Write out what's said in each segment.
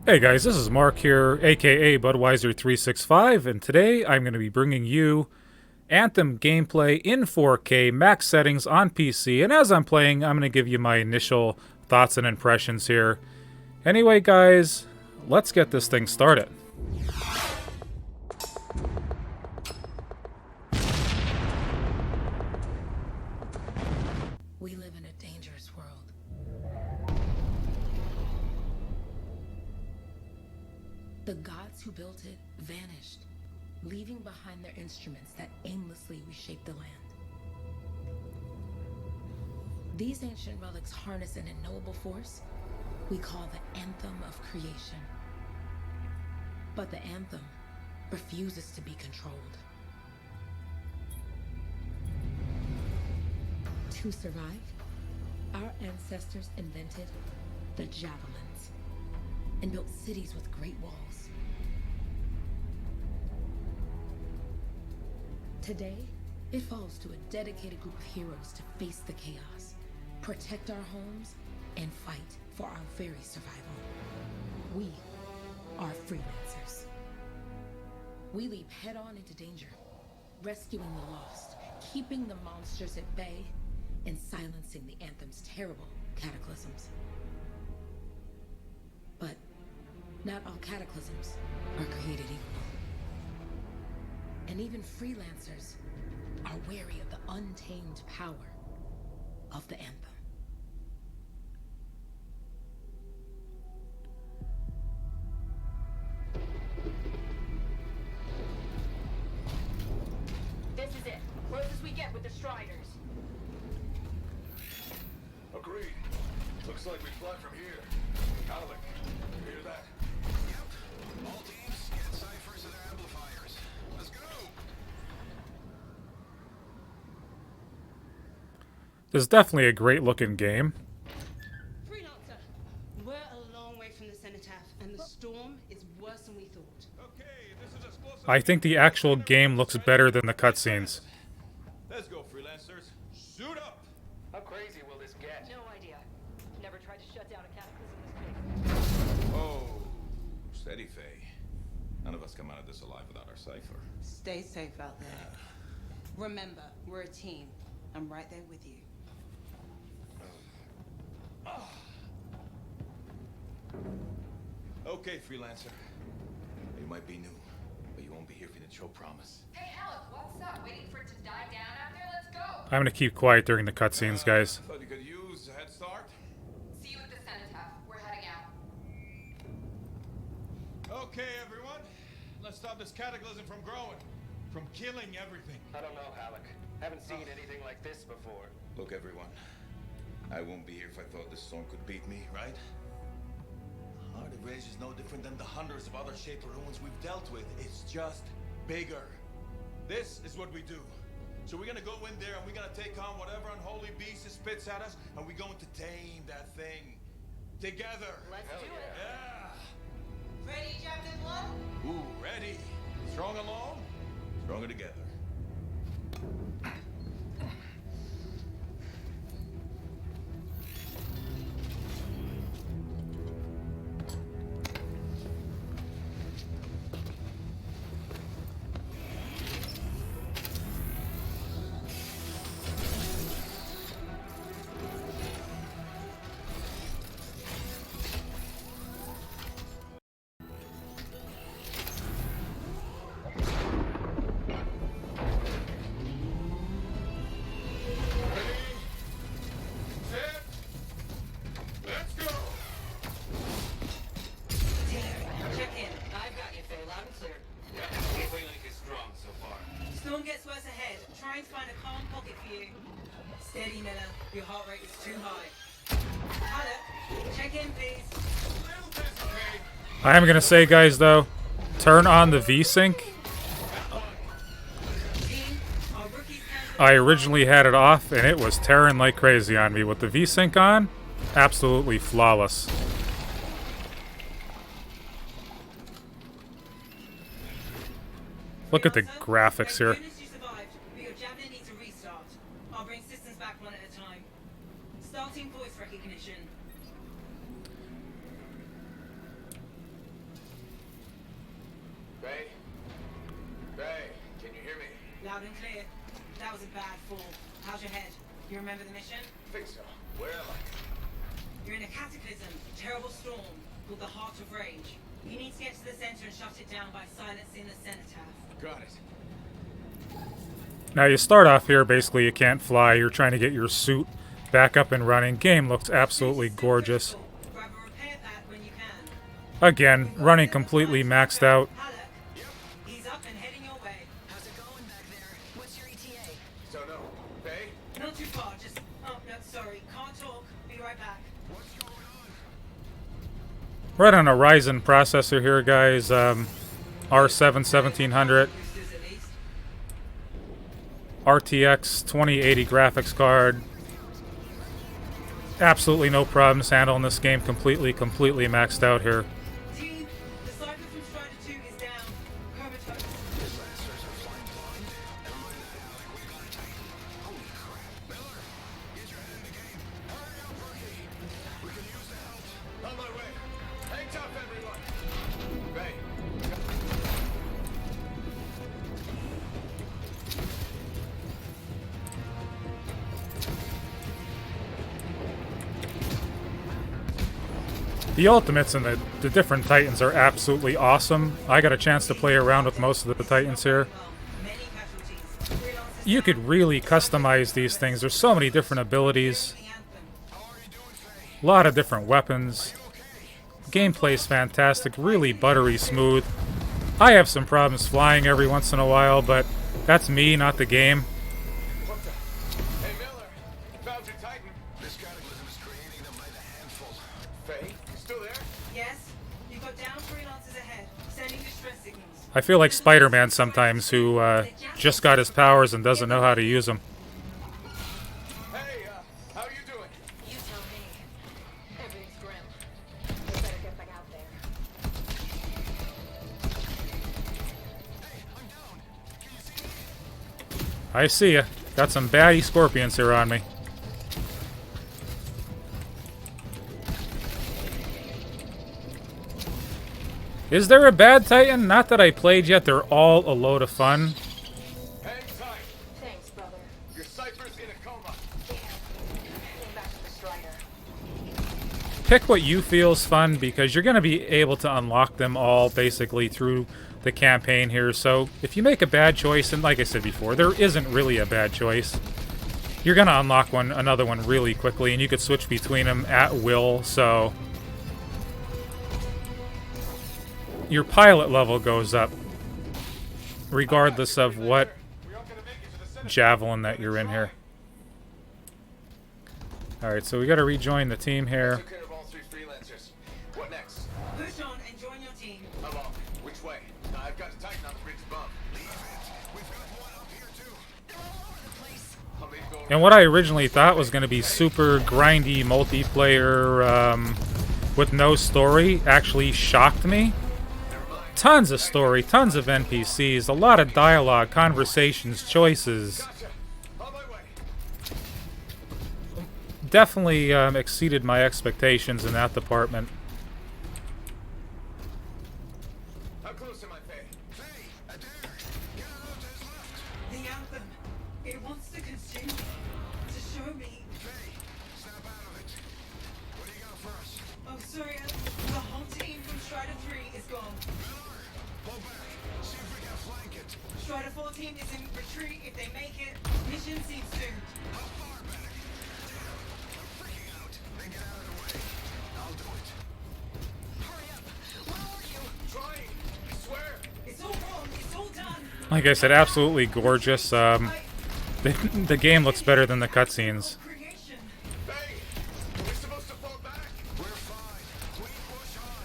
Hey guys, this is Mark here, aka Budweiser365, and today I'm going to be bringing you Anthem gameplay in 4K max settings on PC, and as I'm playing, I'm going to give you my initial thoughts and impressions here. Anyway guys, let's get this thing started. We live in a dangerous world. The gods who built it vanished, leaving behind their instruments that aimlessly reshape the land. These ancient relics harness an unknowable force we call the Anthem of Creation. But the Anthem refuses to be controlled. To survive, our ancestors invented the javelins and built cities with great walls. Today, it falls to a dedicated group of heroes to face the chaos, protect our homes, and fight for our very survival. We are freelancers. We leap head-on into danger, rescuing the lost, keeping the monsters at bay, and silencing the Anthem's terrible cataclysms. But not all cataclysms are created equal. And even freelancers are wary of the untamed power of the Anthem. This is it. Close as we get with the Striders. Agreed. Looks like we fly from here. Alec, you hear that? Yep. All teams, get ciphers to their amplifiers. Let's go! This is definitely a great looking game. Freelancer, we're a long way from the cenotaph, and the storm is worse than we thought. Okay, this is explosive. I think the actual game looks better than the cutscenes. Let's go, freelancers. Suit up! How crazy will this get? No idea. Never tried to shut down a cataclysm this big. Oh, steady, Faye. None of us come out of this alive without our cipher. Stay safe out there. Remember, we're a team. I'm right there with you. Okay, freelancer. You might be new, but you won't be here for the show promise. Hey, Alec, what's up? Waiting for it to die down out there? Let's go! I'm going to keep quiet during the cutscenes, guys. Thought you could use a head start. See you at the cenotaph. We're heading out. Okay, everyone. Let's stop this cataclysm from growing, from killing everything. I don't know, Alec. Haven't seen anything like this before. Look, everyone. I won't be here if I thought this storm could beat me, right? Heart of Rage is no different than the hundreds of other Shaper ruins we've dealt with. It's just bigger. This is what we do. So we're gonna go in there and we're gonna take on whatever unholy beast it spits at us, and we're going to tame that thing. Together. Let's do it. Yeah. Ready, Javelin 1? Ooh, ready. Strong alone, stronger together. Check in. I've got you, Faye, loud and clear. Gateway link is strong so far. Storm gets worse ahead. Trying to find a calm pocket for you. Steady, Miller. Your heart rate is too high. Alec, check in, please. I am going to say, guys, though, turn on the VSync. Team, our rookies can... I originally had it off, and it was tearing like crazy on me. With the VSync on, absolutely flawless. Look at the graphics here. Units you survived, but your Javelin needs a restart. I'll bring systems back one at a time. Starting voice recognition. Loud and clear. That was a bad fall. How's your head? You remember the mission? Think so. Where am I? You're in a cataclysm, a terrible storm, called the Heart of Rage. You need to get to the center and shut it down by silencing the cenotaph. Got it. Now you start off here, basically you can't fly, you're trying to get your suit back up and running. Game looks absolutely gorgeous. Grab a repair pack when you can. Again, running completely maxed out. Halleck, he's up and heading your way. How's it going back there? What's your ETA? Don't know. Faye? Not too far, just... Oh, no, sorry. Can't talk. Be right back. What's going on? Right on a Ryzen processor here, guys. R7 1700. Boosters at least. RTX 2080 graphics card. Absolutely no problems handling this game. Completely maxed out here. Team, the Cypher from Strider 2 is down. Comatose. Disaster's are flying blind. Never mind that, Alec. We got a Titan. Holy crap. Miller, get your head in the game. Hurry up, rookie. We can use the help. On my way. Hang tough, everyone. Faye. The ultimates and the different Titans are absolutely awesome. I got a chance to play around with most of the Titans here. Many casualties. Freelancers You could really customize these things. There's so many different abilities. the Anthem. How are you doing, Faye? A lot of different weapons. Okay. Gameplay's fantastic, really buttery smooth. I have some problems flying every once in a while, but that's me, not the game. What the? Hey, Miller. Found your Titan. This cataclysm is creating them by the handful. Faye? You still there? Yes, you've got down freelancers ahead. Sending distress signals. I feel like Spider-Man sometimes, who just got his powers and doesn't know how to use them. Hey, how you doing? You tell me. Everything's grim. We better get back out there. Hey, I'm down. Can you see me? I see ya. Got some baddie scorpions here on me. Is there a bad Titan? Not that I played yet. They're all a load of fun. Hang tight. Thanks, brother. Your Cypher's in a coma. Came back to the Strider. Pick what you feel's fun, because you're going to be able to unlock them all basically through the campaign here. So if you make a bad choice, and like I said before, there isn't really a bad choice, you're going to unlock another one really quickly, and you could switch between them at will. So your pilot level goes up regardless of what We aren't gonna make it to the center. javelin that you're in here. Alright, so we got to rejoin the team here. Took care of all three freelancers. What next? Push on and join your team. How long? Which way? I've got a Titan on the bridge above. Leave it. We've got one up here, too. They're all over the place. I'll leave go And what I originally thought was going to be super grindy multiplayer with no story actually shocked me. Tons of story, tons of NPCs, a lot of dialogue, conversations, choices. Gotcha. On my way. Definitely exceeded my expectations in that department. How close am I, Faye? Faye, a dare. Get out to his left. The Anthem. It wants to consume me. To show me. Faye, snap out of it. What do you got for us? Oh, sorry. The whole team from Strider 3 is gone. Miller, pull back. See if we can flank it. Strider 14 is in retreat. If they make it, mission seems doomed. How far back? Damn, I'm freaking out. Then get out of the way. I'll do it. Hurry up. Where are you? Trying. I swear. It's all wrong. It's all done. Like I said, absolutely gorgeous. The game looks better than the cutscenes. Creation. Faye, we're supposed to fall back. We're fine. We push on.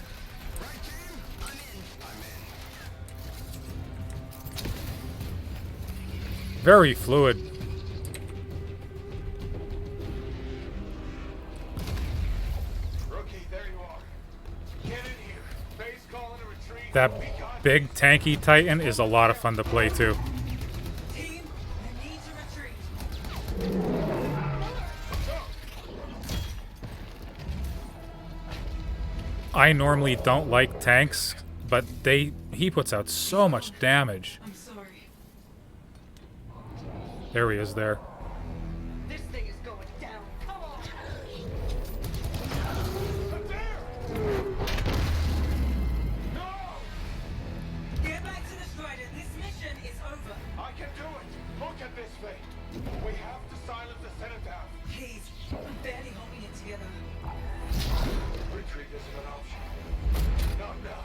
Right, team? I'm in. I'm in. Very fluid. Rookie, there you are. Get in here. Faye's calling a retreat. That We got big tanky Titan is a lot of fun to play too. Team, you need to retreat. I normally don't like tanks, but he puts out so much damage. I'm sorry. There he is there. This thing is going down. Come on. No! Get back to the Strider. This mission is over. I can do it! Look at this thing! We have to silence the Cenotaph! Please, I'm barely holding it together. Retreat isn't an option. Not now.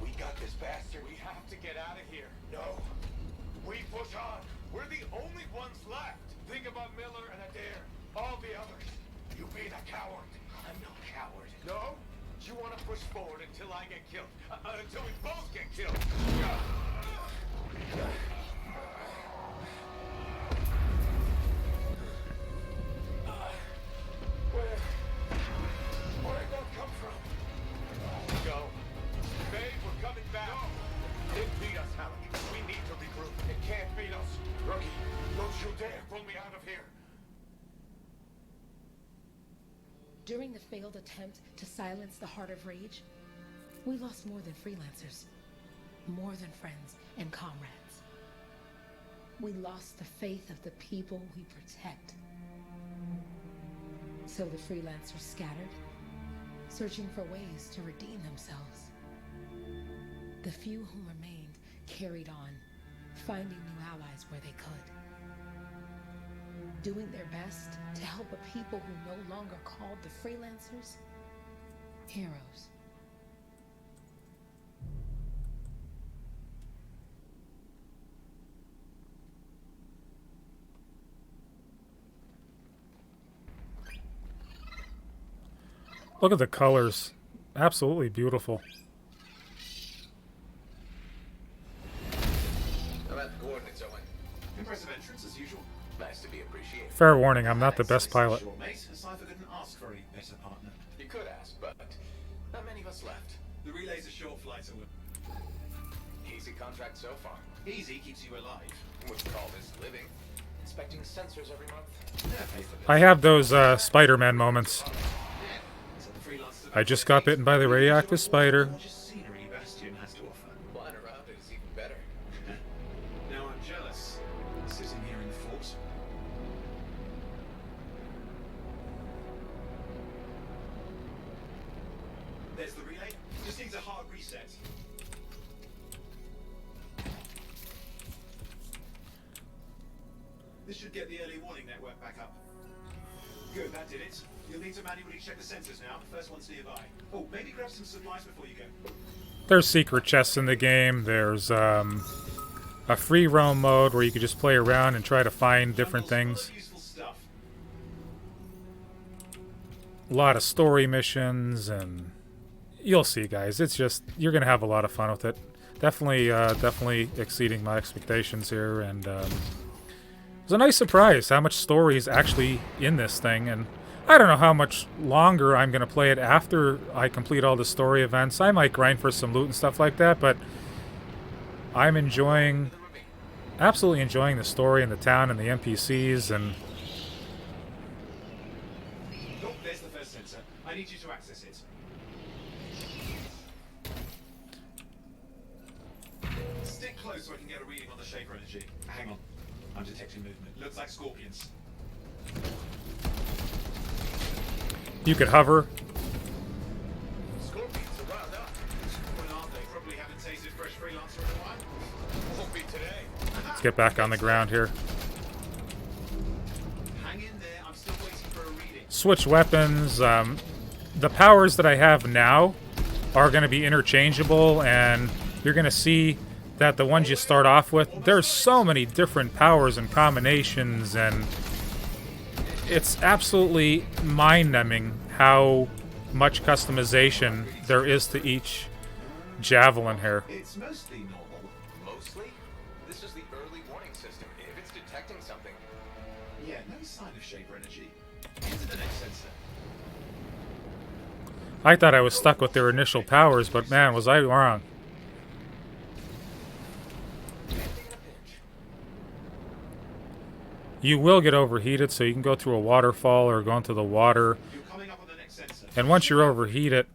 We got this bastard. We have to get out of here. No. We push on. We're the only ones left. Think about Miller and Adair. All the others. You being a coward. I'm no coward. No? You want to push forward until I get killed. Until we both get killed. Where'd that come from? Go. Babe, we're coming back. No. It beat us, Halleck. We need to regroup. It can't beat us. Rookie, don't you dare pull me out of here. During the failed attempt to silence the Heart of Rage, we lost more than freelancers, more than friends and comrades. We lost the faith of the people we protect. So the freelancers scattered, searching for ways to redeem themselves. The few who remained carried on, finding new allies where they could. Doing their best to help a people who no longer called the freelancers heroes. Look at the colors. Absolutely beautiful. How about the coordinates, Owen? Impressive entrance as usual. Nice to be appreciated. Fair warning, I'm not the best pilot. Sure, mate. Cypher couldn't ask for a better partner. You could ask, but not many of us left. The relay's a short flight, so Easy contract so far. easy keeps you alive. Wouldn't call this living. Inspecting sensors every month. Yeah, pay for this. I have those Spider-Man moments. So the freelancers I just got bitten by the radioactive spider. Gorgeous scenery Bastion has to offer. Flying around it is even better. Now I'm jealous. Sitting here in the fort. There's the relay. Just needs a hard reset. This should get the early warning network back up. Good, that did it. You'll need to manually check the sensors now. First one's nearby. Oh, maybe grab some supplies before you go. There's secret chests in the game. There's a free roam mode where you can just play around and try to find different Bundles full things. of useful stuff. A lot of story missions, and you'll see, guys. It's just, you're gonna have a lot of fun with it. Definitely exceeding my expectations here, and it was a nice surprise how much story is actually in this thing. And I don't know how much longer I'm gonna play it after I complete all the story events. I might grind for some loot and stuff like that, but I'm absolutely enjoying the story and the town and the NPCs, and Oh, there's the first sensor. I need you to access it. Stick close so I can get a reading on the Shaper energy. Hang on. I'm detecting movement. Looks like scorpions. you could hover. Scorpions are wound up. Well, aren't they? Probably haven't tasted fresh freelancer in a while. Won't be today. Let's get back on the ground here. Hang in there. I'm still waiting for a reading. Switch weapons. The powers that I have now are going to be interchangeable, and you're going to see that the ones you start off with, there's so many different powers and combinations, and it's absolutely mind-numbing how much customization there is to each javelin here. It's mostly normal. Mostly? This is the early warning system. If it's detecting something, Yeah, no sign of Shaper energy. Into the next sensor. I thought I was stuck with their initial powers, but man, was I wrong. You will get overheated, so you can go through a waterfall or go into the water. You're coming up on the next sensor. And once you're overheated,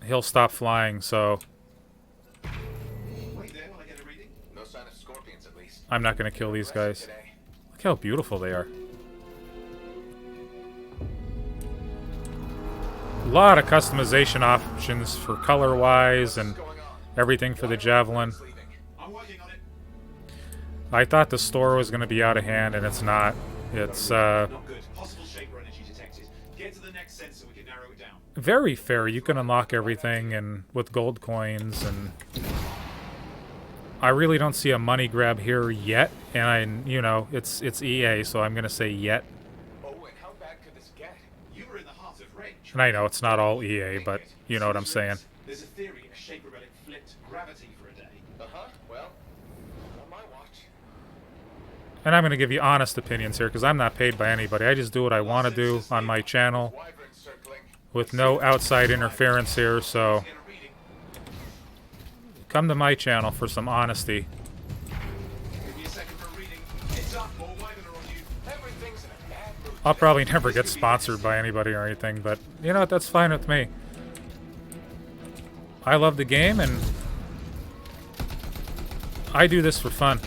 he'll stop flying, so Wait there while I get a reading. No sign of scorpions, at least. I'm not going to kill these guys. Look how beautiful they are. A lot of customization options for color-wise and everything for the Javelin. I'm working on it. I thought the store was going to be out of hand, and it's not. It's Not good. Possible shaper energy detected. Get to the next sensor. We can narrow it down. very fair. You can unlock everything and with gold coins, and I really don't see a money grab here yet. And you know, it's EA, so I'm going to say yet. Oh, and how bad could this get? You were in the heart of range. And I know it's not all EA, but you know what I'm saying. There's a theory a shaper relic flipped gravity for a day. Uh-huh. Well, on my watch. And I'm going to give you honest opinions here, because I'm not paid by anybody. I just do what I want to do on my channel Wyvern circling. with no outside interference here, so Get a reading. come to my channel for some honesty. Give me a second for a reading. It's up. More Wyvern are on you. Everything's in a bad mood. I'll probably never get sponsored by anybody or anything, but you know what, that's fine with me. I love the game, and I do this for fun.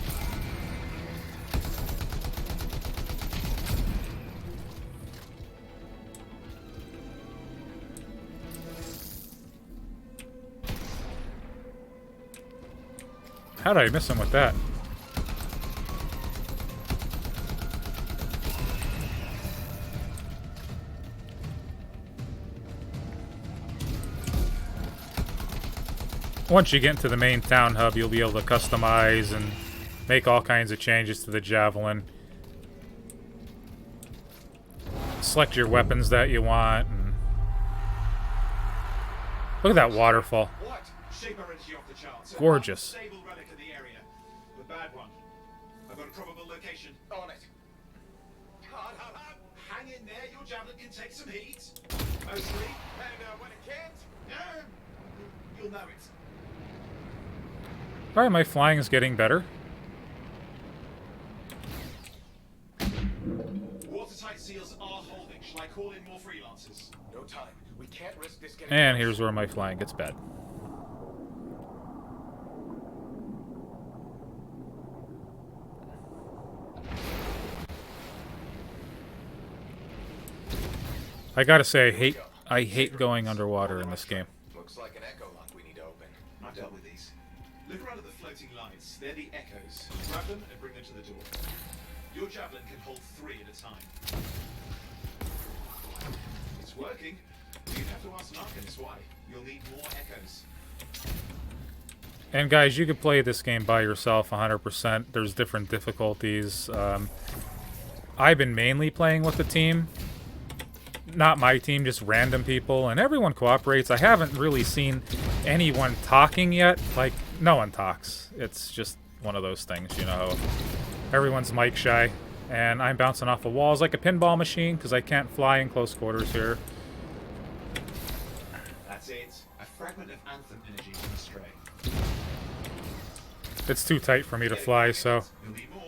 How did I miss him with that? Once you get into the main town hub, you'll be able to customize and make all kinds of changes to the Javelin. Select your weapons that you want. And look at that waterfall. What? Shaper energy off the charts. Gorgeous. Stable relic in the area. The bad one. I've got a probable location. On it. Hard, hard, hard. Hang in there. Your javelin can take some heat. Mostly. And when it can't, You'll know it. Alright, my flying is getting better. Watertight seals are holding. Shall I call in more freelancers? no time. We can't risk this getting. And here's where my flying gets bad. I gotta say, I hate going underwater in this game. Looks like an echo lock we need to open. I've dealt with these. Look around at the floating lights. They're the echoes. Grab them and bring them to the door. Your javelin can hold 3 at a time. It's working. You'd have to ask an Arcanist why. You'll need more echoes. And guys, you could play this game by yourself 100%. There's different difficulties. I've been mainly playing with the team. Not my team, just random people, and everyone cooperates. I haven't really seen anyone talking yet. Like, no one talks. It's just one of those things, you know. Everyone's mic shy, and I'm bouncing off of walls like a pinball machine because I can't fly in close quarters here. That's it. A fragment of Anthem energy from astray. It's too tight for me to fly, so... You'll need more.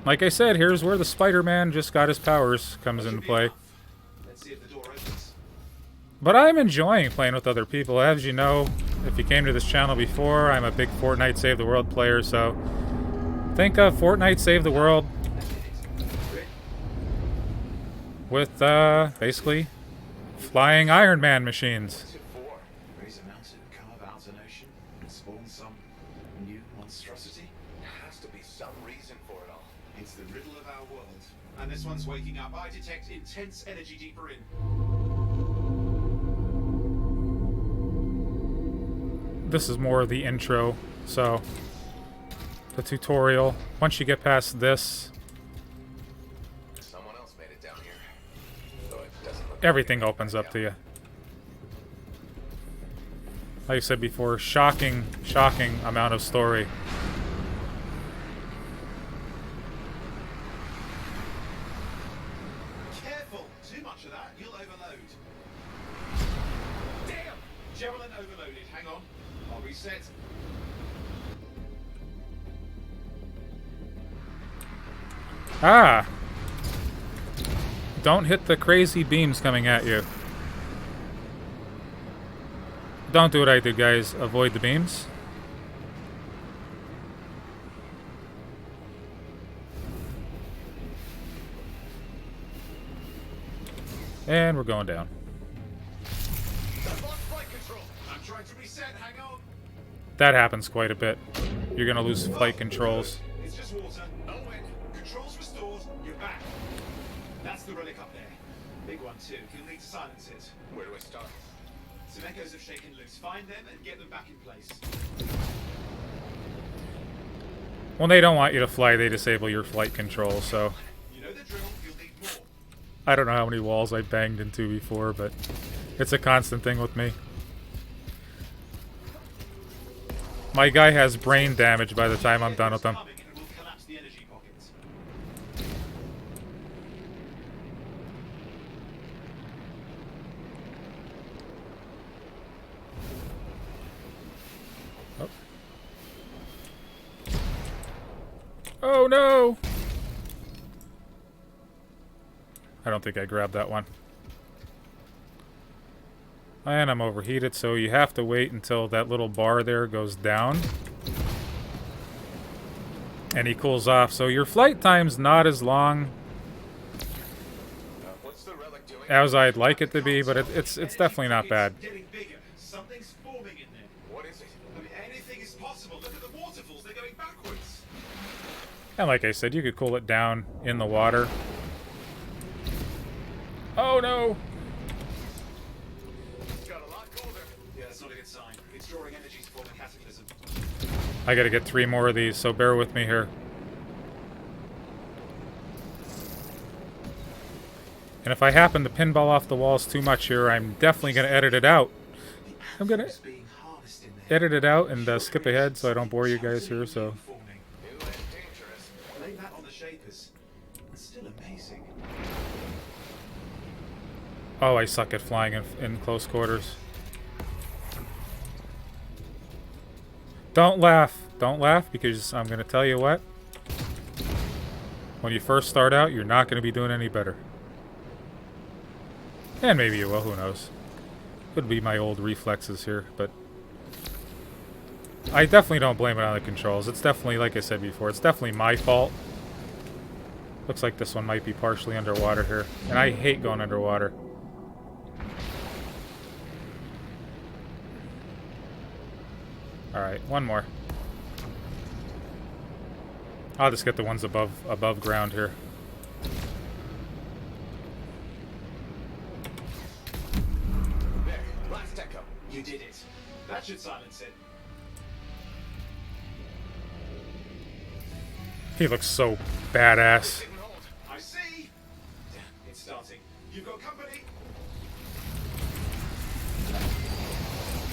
Like I said, here's where the Spider-Man just got his powers comes into play. Let's see if the door opens. But I'm enjoying playing with other people. As you know, if you came to this channel before, I'm a big Fortnite Save the World player, so think of Fortnite Save the World with, basically, flying Iron Man machines. What's it for? Raise a mountain, carve out an ocean, and spawn some new monstrosity? There has to be some reason for it all. It's the riddle of our world. And this one's waking up. I detect intense energy deeper in. This is more of the intro, so the tutorial. Once you get past this, Someone else made it down here. Though it doesn't look like everything it. opens up to you. Like I said before, shocking amount of story. Careful! Too much of that, you'll overload. Damn! Javelin overloaded. Hang on. I'll reset. Ah! Don't hit the crazy beams coming at you. Don't do what I did, guys. Avoid the beams. And we're going down. I've lost flight control. I'm trying to reset. Hang on. That happens quite a bit. You're gonna lose flight controls. It's just water. Owen, controls restored. You're back. That's the relic up there. Big one too. You'll need to silence it. Where do I start? Some echoes have shaken loose. Find them and get them back in place. When they don't want you to fly, they disable your flight control, so... You know the drill. You'll need more. I don't know how many walls I banged into before, but it's a constant thing with me. My guy has brain damage by the time I'm done with him. Coming and it will collapse the energy pockets. Oh no! I don't think I grabbed that one. And I'm overheated, so you have to wait until that little bar there goes down. And he cools off, so your flight time's not as long What's the relic doing? as I'd like it to be, but it's definitely not bad. Getting bigger. Something's forming in there. What is it? I mean, anything is possible. Look at the waterfalls. They're going backwards. And like I said, you could cool it down in the water. Oh no! It's got a lot colder. Yeah, that's not a good sign. It's drawing energy to form a cataclysm. I gotta get 3 more of these, so bear with me here. And if I happen to pinball off the walls too much here, I'm definitely gonna edit it out. I'm gonna It's being harnessed in there. edit it out and skip ahead so I don't bore you guys here, so... Forming. New and dangerous. Blame that on the shapers. It's still amazing. Oh, I suck at flying in close quarters. Don't laugh. Don't laugh, because I'm gonna tell you what. When you first start out, you're not gonna be doing any better. And maybe you will, who knows. Could be my old reflexes here, but... I definitely don't blame it on the controls. It's definitely, like I said before, it's definitely my fault. Looks like this one might be partially underwater here. And I hate going underwater. Alright, one more. I'll just get the ones above ground here. There, last echo. You did it. That should silence it. He looks so badass. Didn't hold. I see. Damn, it's starting. You've got company.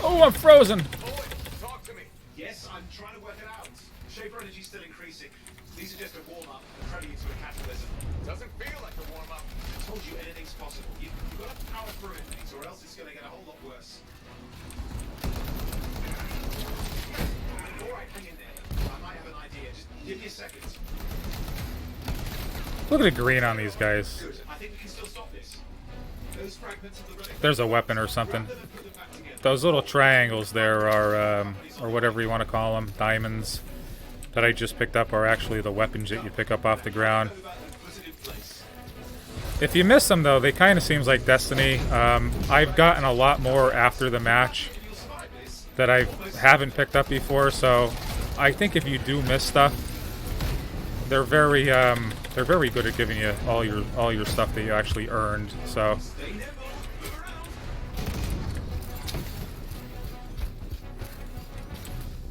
Oh, I'm frozen! Owen, talk to me. Yes, I'm trying to work it out. Shaper energy's still increasing. These are just a warm-up, a prelude to a cataclysm. Doesn't feel like a warm-up. I told you anything's possible. You've got to power through it, mate, or else it's going to get a whole lot worse. Alright, hang in there. I might have an idea. Just give me a second. Look at the green on these guys. Good. I think we can still stop this. Those fragments of the relic. There's a weapon or something. Grab them and put them back together. Those little triangles there are, or whatever you want to call them, diamonds, that I just picked up are actually the weapons that you pick up off the ground. Over and put it in place. If you miss them, though, they kind of seems like Destiny. I've gotten a lot more after the match You'll survive this. that I haven't picked up before, so I think if you do miss stuff, they're very good at giving you all your stuff that you actually earned. So Stay nimble. Move around.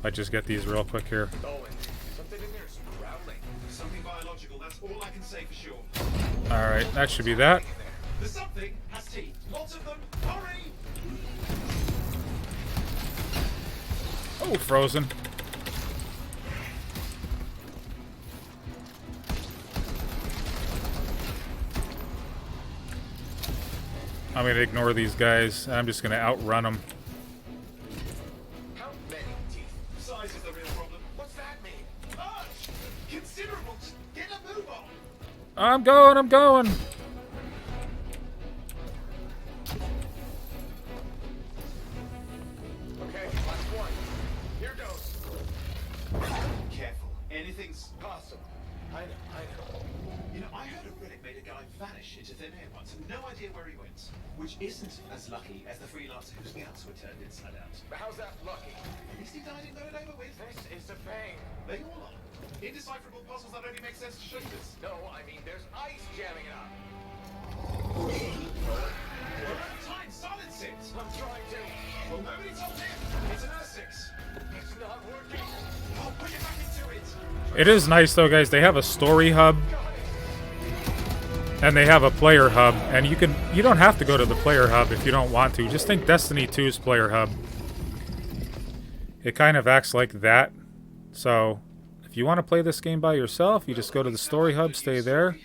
I just get these real quick here. Owen, something in there's growling. Something biological. That's all I can say for sure. All right, that should be that. The something has teeth. Lots of them. Hurry! Oh, frozen. I'm gonna ignore these guys. I'm just gonna outrun them. How many teeth? Size is the real problem. What's that mean? Large! Considerable! Just get a move on! I'm going, I'm going. Okay, last one. Here goes. Careful. Anything's possible. I know. You know, I heard a relic made a guy vanish into thin air once, and no idea where he went. Which isn't as lucky as the freelancer whose guts were turned inside out. But how's that lucky? At least he died and got it over with. This is a pain. They all are. Indecipherable puzzles that only make sense to shooters. No, I mean there's ice jamming it up. We're out of time. Silence it. I'm trying to. Well, nobody told him. It's an R6. It's not working. Oh, put it back into it. It is nice though, guys. They have a story hub and they have a player hub, and you don't have to go to the player hub if you don't want to. Just think Destiny 2's player hub. It kind of acts like that. So if you want to play this game by yourself, you just go to the story hub, stay there.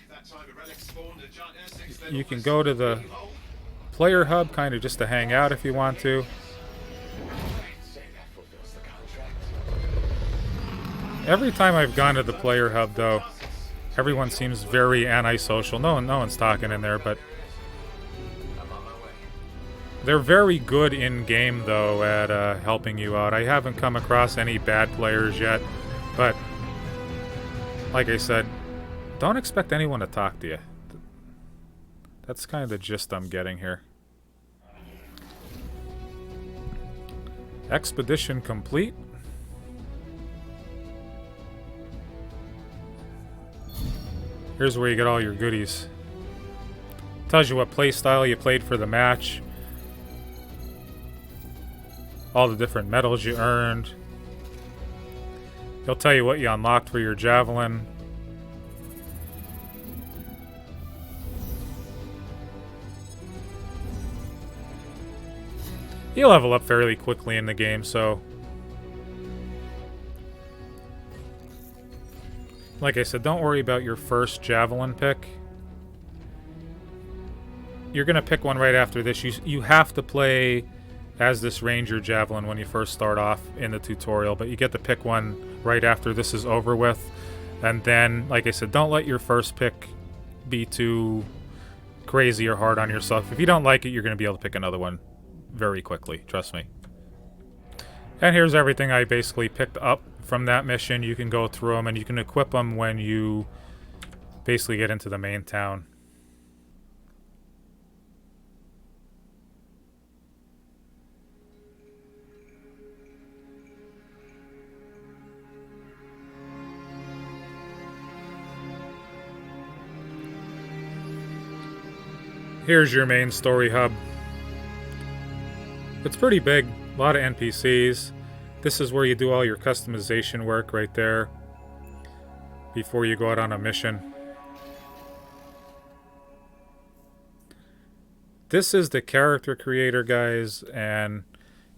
You can go to the player hub kind of just to hang out if you want to. Every time I've gone to the player hub though, everyone seems very antisocial. No one's talking in there, but they're very good in game though at helping you out. I haven't come across any bad players yet, but like I said, don't expect anyone to talk to you. That's kind of the gist I'm getting here. Expedition complete. Here's where you get all your goodies. Tells you what playstyle you played for the match. All the different medals you earned. He'll tell you what you unlocked for your javelin. You level up fairly quickly in the game, so... Like I said, don't worry about your first javelin pick. You're going to pick one right after this. You have to play as this ranger javelin when you first start off in the tutorial, but you get to pick one right after this is over with. And then, like I said, don't let your first pick be too crazy or hard on yourself. If you don't like it, you're going to be able to pick another one very quickly, trust me. And here's everything I basically picked up from that mission. You can go through them and you can equip them when you basically get into the main town. Here's your main story hub. It's pretty big, a lot of NPCs. This is where you do all your customization work right there before you go out on a mission. This is the character creator, guys, and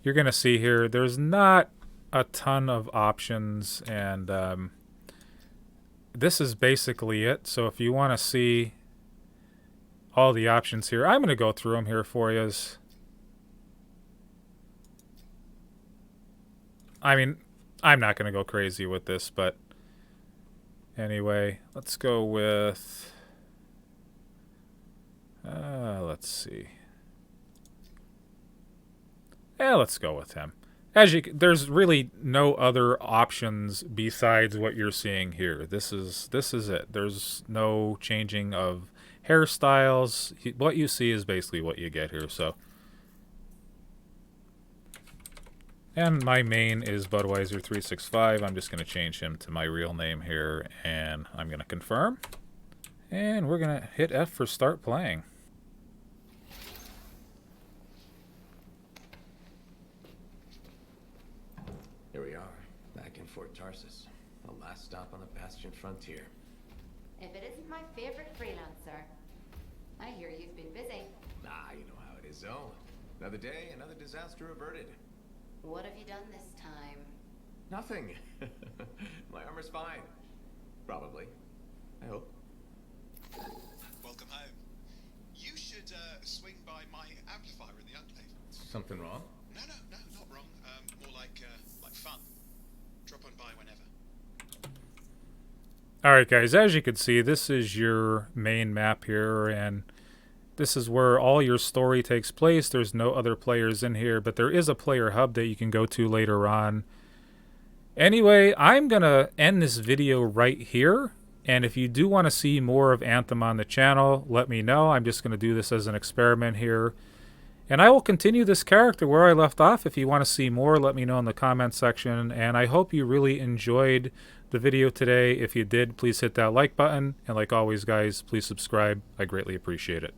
you're going to see here there's not a ton of options, and this is basically it. So if you want to see all the options here, I'm going to go through them here for you. I mean, I'm not going to go crazy with this, but anyway, let's go with, let's see. Let's go with him. There's really no other options besides what you're seeing here. This is it. There's no changing of hairstyles. What you see is basically what you get here, so. And my main is Budweiser365. I'm just going to change him to my real name here, and I'm going to confirm. And we're going to hit F for start playing. Here we are, back in Fort Tarsus, the last stop on the Bastion frontier. If it isn't my favorite freelancer. I hear you've been busy. Ah, you know how it is, though. Another day, another disaster averted. What have you done this time? Nothing. My armor's fine. Probably. I hope. Welcome home. You should swing by my amplifier in the Enclave. Something wrong? No, not wrong. More like fun. Drop on by whenever. Alright guys, as you can see, this is your main map here, and this is where all your story takes place. There's no other players in here, but there is a player hub that you can go to later on. Anyway, I'm going to end this video right here, and if you do want to see more of Anthem on the channel, let me know. I'm just going to do this as an experiment here. And I will continue this character where I left off. If you want to see more, let me know in the comment section. And I hope you really enjoyed the video today. If you did, please hit that like button. And like always, guys, please subscribe. I greatly appreciate it.